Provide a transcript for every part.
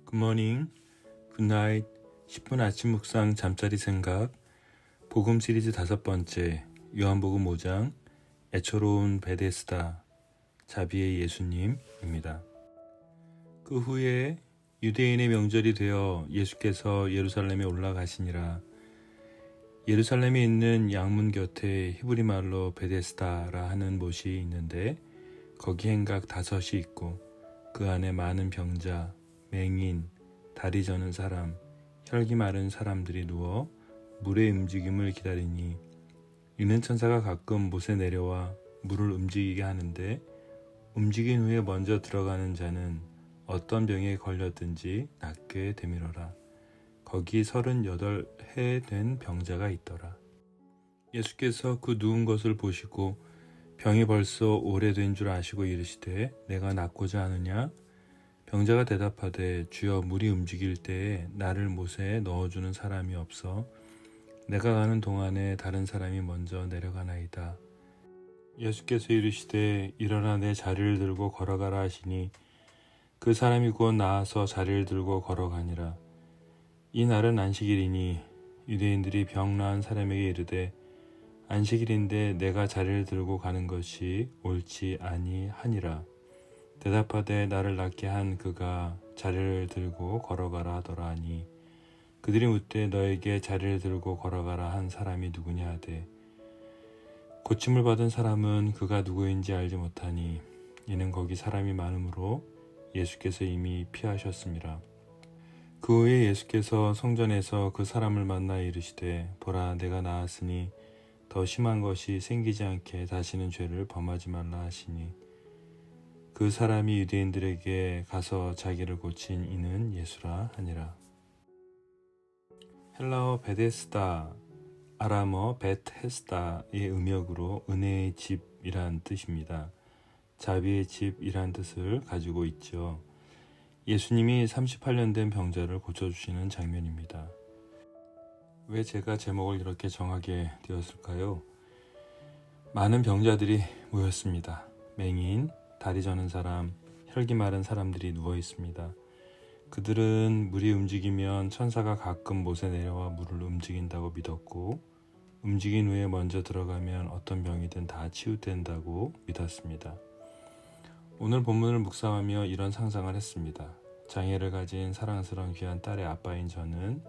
굿모닝, 굿나잇, 10분 아침 묵상 잠자리 생각 복음 시리즈 5번째 요한복음 5장 애처로운 베데스다 자비의 예수님입니다. 그 후에 유대인의 명절이 되어 예수께서 예루살렘에 올라가시니라. 예루살렘에 있는 양문 곁에 히브리 말로 베데스다라 하는 못이 있는데 거기 행각 5이 있고 그 안에 많은 병자, 맹인, 다리 저는 사람, 혈기 마른 사람들이 누워 물의 움직임을 기다리니 이는 천사가 가끔 못에 내려와 물을 움직이게 하는데 움직인 후에 먼저 들어가는 자는 어떤 병에 걸렸든지 낫게 되밀어라. 거기 38해 된 병자가 있더라. 예수께서 그 누운 것을 보시고 병이 벌써 오래된 줄 아시고 이르시되 내가 낫고자 하느냐? 병자가 대답하되 주여 물이 움직일 때에 나를 못에 넣어주는 사람이 없어 내가 가는 동안에 다른 사람이 먼저 내려가나이다. 예수께서 이르시되 일어나 내 자리를 들고 걸어가라 하시니 그 사람이 곧 나아서 자리를 들고 걸어가니라. 이 날은 안식일이니 유대인들이 병 나은 사람에게 이르되 안식일인데 내가 자리를 들고 가는 것이 옳지 아니하니라. 대답하되 나를 낫게 한 그가 자리를 들고 걸어가라 하더라 하니 그들이 묻되 너에게 자리를 들고 걸어가라 한 사람이 누구냐 하되 고침을 받은 사람은 그가 누구인지 알지 못하니 이는 거기 사람이 많으므로 예수께서 이미 피하셨음이라. 그 후에 예수께서 성전에서 그 사람을 만나 이르시되 보라 내가 나았으니 더 심한 것이 생기지 않게 다시는 죄를 범하지 말라 하시니 그 사람이 유대인들에게 가서 자기를 고친 이는 예수라 하니라. 헬라어 베데스다, 아람어 베트헤스다의 음역으로 은혜의 집이란 뜻입니다. 자비의 집이란 뜻을 가지고 있죠. 예수님이 38년 된 병자를 고쳐주시는 장면입니다. 왜 제가 제목을 이렇게 정하게 되었을까요? 많은 병자들이 모였습니다. 맹인, 다리 저는 사람, 혈기 마른 사람들이 누워 있습니다. 그들은 물이 움직이면 천사가 가끔 못에 내려와 물을 움직인다고 믿었고 움직인 후에 먼저 들어가면 어떤 병이든 다 치유된다고 믿었습니다. 오늘 본문을 묵상하며 이런 상상을 했습니다. 장애를 가진 사랑스러운 귀한 딸의 아빠인 저는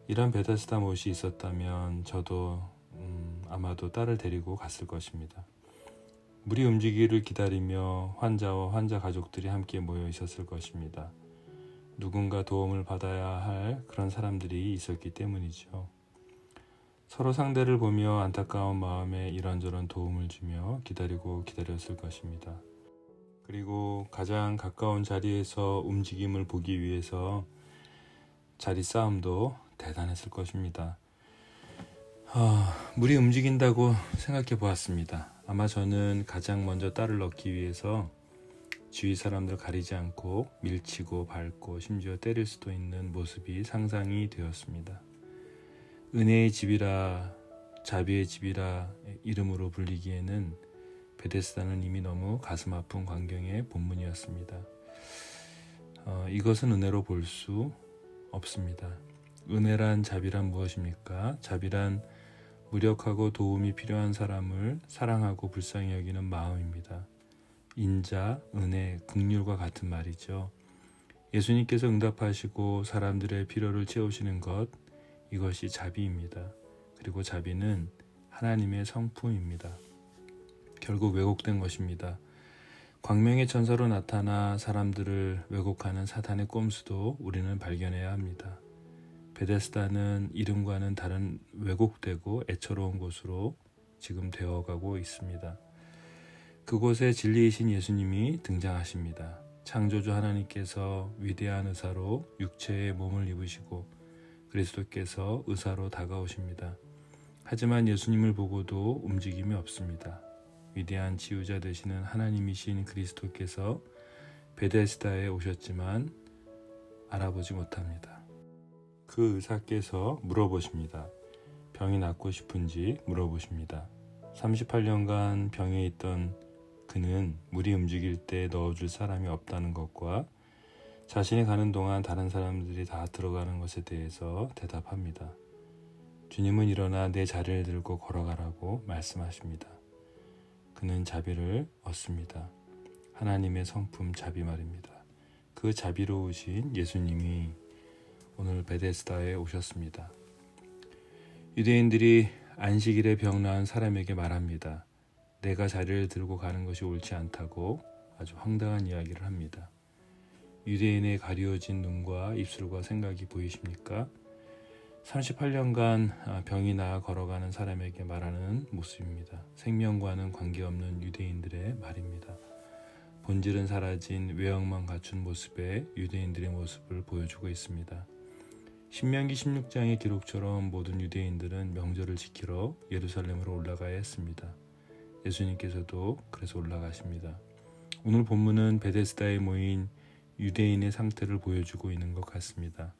이런 베데스다 못이 있었다면 저도 아마도 딸을 데리고 갔을 것입니다. 물이 움직이기를 기다리며 환자와 환자 가족들이 함께 모여 있었을 것입니다. 누군가 도움을 받아야 할 그런 사람들이 있었기 때문이죠. 서로 상대를 보며 안타까운 마음에 이런저런 도움을 주며 기다렸을 것입니다. 그리고 가장 가까운 자리에서 움직임을 보기 위해서 자리 싸움도 대단했을 것입니다. 물이 움직인다고 생각해 보았습니다. 아마 저는 가장 먼저 딸을 넣기 위해서 주위 사람들 가리지 않고 밀치고 밟고 심지어 때릴 수도 있는 모습이 상상이 되었습니다. 은혜의 집이라 자비의 집이라 이름으로 불리기에는 베데스다는 이미 너무 가슴 아픈 광경의 본문이었습니다. 이것은 은혜로 볼 수 없습니다. 은혜란 자비란 무엇입니까? 자비란 무력하고 도움이 필요한 사람을 사랑하고 불쌍히 여기는 마음입니다. 인자, 은혜, 긍휼과 같은 말이죠. 예수님께서 응답하시고 사람들의 필요를 채우시는 것, 이것이 자비입니다. 그리고 자비는 하나님의 성품입니다. 결국 왜곡된 것입니다. 광명의 천사로 나타나 사람들을 왜곡하는 사탄의 꼼수도 우리는 발견해야 합니다. 베데스다는 이름과는 다른 왜곡되고 애처로운 곳으로 지금 되어가고 있습니다. 그곳에 진리이신 예수님이 등장하십니다. 창조주 하나님께서 위대한 의사로 육체의 몸을 입으시고 그리스도께서 의사로 다가오십니다. 하지만 예수님을 보고도 움직임이 없습니다. 위대한 치유자 되시는 하나님이신 그리스도께서 베데스다에 오셨지만 알아보지 못합니다. 그 의사께서 물어보십니다. 병이 낫고 싶은지 물어보십니다. 38년간 병에 있던 그는 물이 움직일 때 넣어줄 사람이 없다는 것과 자신이 가는 동안 다른 사람들이 다 들어가는 것에 대해서 대답합니다. 주님은 일어나 내 자리를 들고 걸어가라고 말씀하십니다. 그는 자비를 얻습니다. 하나님의 성품 자비 말입니다. 그 자비로우신 예수님이 오늘 베데스다에 오셨습니다. 유대인들이 안식일에 병 나은 사람에게 말합니다. 내가 자리를 들고 가는 것이 옳지 않다고 아주 황당한 이야기를 합니다. 유대인의 가려진 눈과 입술과 생각이 보이십니까? 38년간 병이 나아 걸어가는 사람에게 말하는 모습입니다. 생명과는 관계없는 유대인들의 말입니다. 본질은 사라진 외형만 갖춘 모습의 유대인들의 모습을 보여주고 있습니다. 신명기 16장의 기록처럼 모든 유대인들은 명절을 지키러 예루살렘으로 올라가야 했습니다. 예수님께서도 그래서 올라가십니다. 오늘 본문은 베데스다에 모인 유대인의 상태를 보여주고 있는 것 같습니다.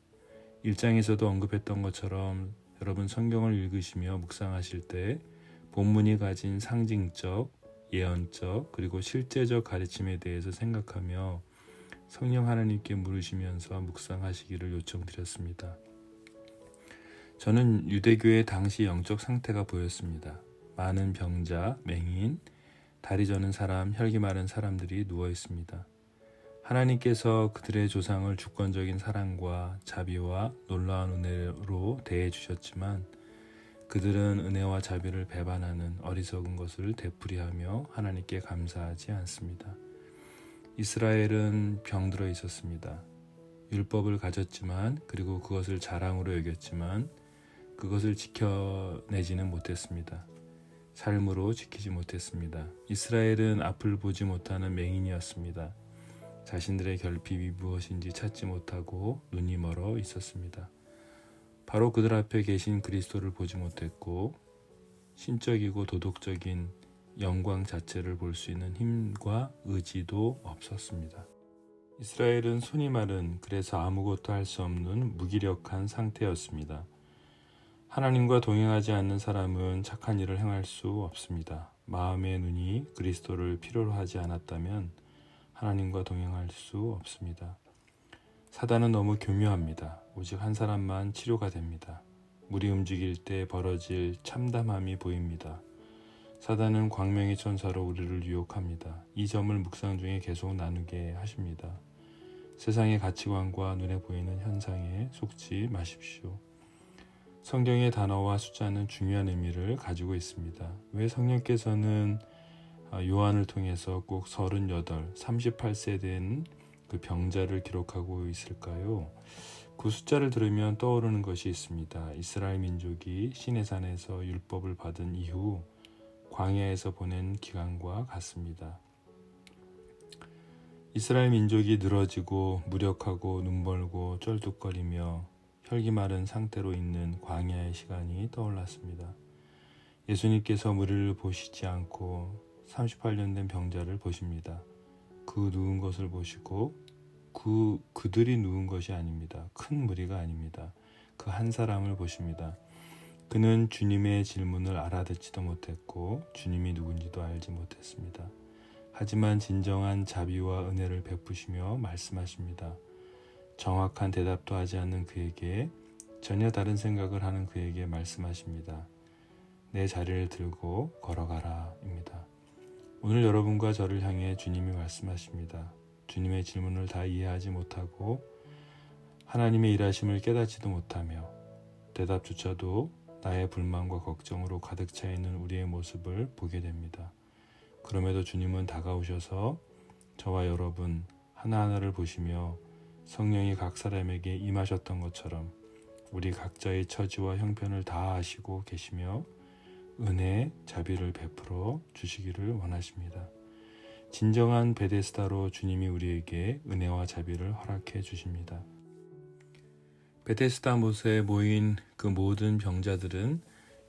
1장에서도 언급했던 것처럼 여러분 성경을 읽으시며 묵상하실 때 본문이 가진 상징적, 예언적, 그리고 실제적 가르침에 대해서 생각하며 성령 하나님께 물으시면서 묵상하시기를 요청드렸습니다. 저는 유대교의 당시 영적 상태가 보였습니다. 많은 병자, 맹인, 다리 저는 사람, 혈기 마른 사람들이 누워 있습니다. 하나님께서 그들의 조상을 주권적인 사랑과 자비와 놀라운 은혜로 대해 주셨지만 그들은 은혜와 자비를 배반하는 어리석은 것을 되풀이하며 하나님께 감사하지 않습니다. 이스라엘은 병들어 있었습니다. 율법을 가졌지만 그리고 그것을 자랑으로 여겼지만 그것을 지켜내지는 못했습니다. 삶으로 지키지 못했습니다. 이스라엘은 앞을 보지 못하는 맹인이었습니다. 자신들의 결핍이 무엇인지 찾지 못하고 눈이 멀어 있었습니다. 바로 그들 앞에 계신 그리스도를 보지 못했고 신적이고 도덕적인 영광 자체를 볼 수 있는 힘과 의지도 없었습니다. 이스라엘은 손이 마른 그래서 아무것도 할 수 없는 무기력한 상태였습니다. 하나님과 동행하지 않는 사람은 착한 일을 행할 수 없습니다. 마음의 눈이 그리스도를 필요로 하지 않았다면 하나님과 동행할 수 없습니다. 사단은 너무 교묘합니다. 오직 한 사람만 치료가 됩니다. 물이 움직일 때 벌어질 참담함이 보입니다. 사단은 광명의 천사로 우리를 유혹합니다. 이 점을 묵상 중에 계속 나누게 하십니다. 세상의 가치관과 눈에 보이는 현상에 속지 마십시오. 성경의 단어와 숫자는 중요한 의미를 가지고 있습니다. 왜 성령께서는 요한을 통해서 꼭 38, 38세 된 그 병자를 기록하고 있을까요? 그 숫자를 들으면 떠오르는 것이 있습니다. 이스라엘 민족이 시내산에서 율법을 받은 이후 광야에서 보낸 기간과 같습니다. 이스라엘 민족이 늘어지고 무력하고 눈멀고 쩔뚝거리며 혈기 마른 상태로 있는 광야의 시간이 떠올랐습니다. 예수님께서 무리를 보시지 않고 38년 된 병자를 보십니다. 그 누운 것을 보시고 그들이 누운 것이 아닙니다. 큰 무리가 아닙니다. 그 한 사람을 보십니다. 그는 주님의 질문을 알아듣지도 못했고 주님이 누군지도 알지 못했습니다. 하지만 진정한 자비와 은혜를 베푸시며 말씀하십니다. 정확한 대답도 하지 않는 그에게 전혀 다른 생각을 하는 그에게 말씀하십니다. 내 자리를 들고 걸어가라 입니다. 오늘 여러분과 저를 향해 주님이 말씀하십니다. 주님의 질문을 다 이해하지 못하고 하나님의 일하심을 깨닫지도 못하며 대답조차도 나의 불만과 걱정으로 가득 차 있는 우리의 모습을 보게 됩니다. 그럼에도 주님은 다가오셔서 저와 여러분 하나하나를 보시며 성령이 각 사람에게 임하셨던 것처럼 우리 각자의 처지와 형편을 다 아시고 계시며 은혜, 자비를 베풀어 주시기를 원하십니다. 진정한 베데스다로 주님이 우리에게 은혜와 자비를 허락해 주십니다. 베데스다 못에 모인 그 모든 병자들은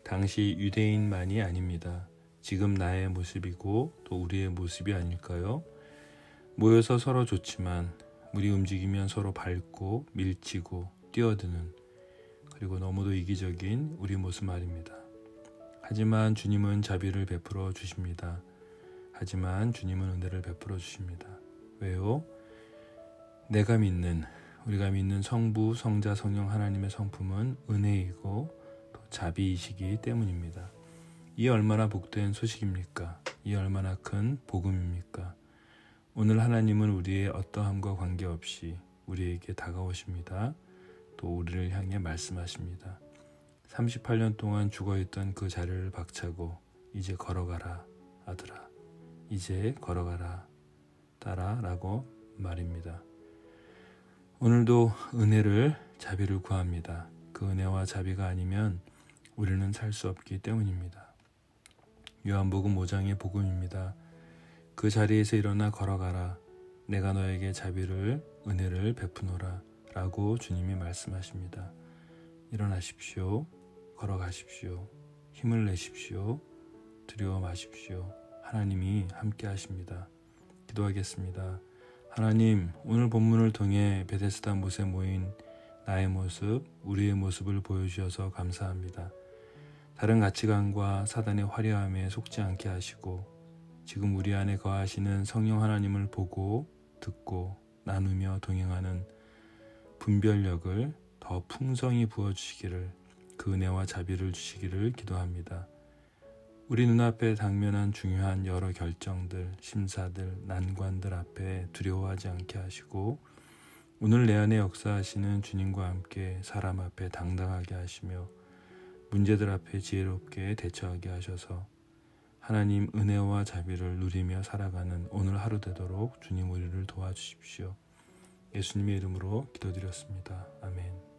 당시 유대인만이 아닙니다. 지금 나의 모습이고 또 우리의 모습이 아닐까요? 모여서 서로 좋지만 물이 움직이면 서로 밟고 밀치고 뛰어드는 그리고 너무도 이기적인 우리 모습 말입니다. 하지만 주님은 자비를 베풀어 주십니다. 하지만 주님은 은혜를 베풀어 주십니다. 왜요? 우리가 믿는 성부, 성자, 성령 하나님의 성품은 은혜이고 또 자비이시기 때문입니다. 이 얼마나 복된 소식입니까? 이 얼마나 큰 복음입니까? 오늘 하나님은 우리의 어떠함과 관계없이 우리에게 다가오십니다. 또 우리를 향해 말씀하십니다. 38년 동안 죽어있던 그 자리를 박차고 이제 걸어가라 아들아, 이제 걸어가라 딸아 라고 말입니다. 오늘도 은혜를, 자비를 구합니다. 그 은혜와 자비가 아니면 우리는 살 수 없기 때문입니다. 요한복음 5장의 복음입니다. 그 자리에서 일어나 걸어가라. 내가 너에게 자비를, 은혜를 베푸노라 라고 주님이 말씀하십니다. 일어나십시오. 걸어가십시오. 힘을 내십시오. 두려워 마십시오. 하나님이 함께 하십니다. 기도하겠습니다. 하나님, 오늘 본문을 통해 베데스다 못에 모인 나의 모습, 우리의 모습을 보여주셔서 감사합니다. 다른 가치관과 사단의 화려함에 속지 않게 하시고 지금 우리 안에 거하시는 성령 하나님을 보고 듣고 나누며 동행하는 분별력을 더 풍성히 부어주시기를, 그 은혜와 자비를 주시기를 기도합니다. 우리 눈앞에 당면한 중요한 여러 결정들, 심사들, 난관들 앞에 두려워하지 않게 하시고 오늘 내 안에 역사하시는 주님과 함께 사람 앞에 당당하게 하시며 문제들 앞에 지혜롭게 대처하게 하셔서 하나님 은혜와 자비를 누리며 살아가는 오늘 하루 되도록 주님 우리를 도와주십시오. 예수님의 이름으로 기도드렸습니다. 아멘.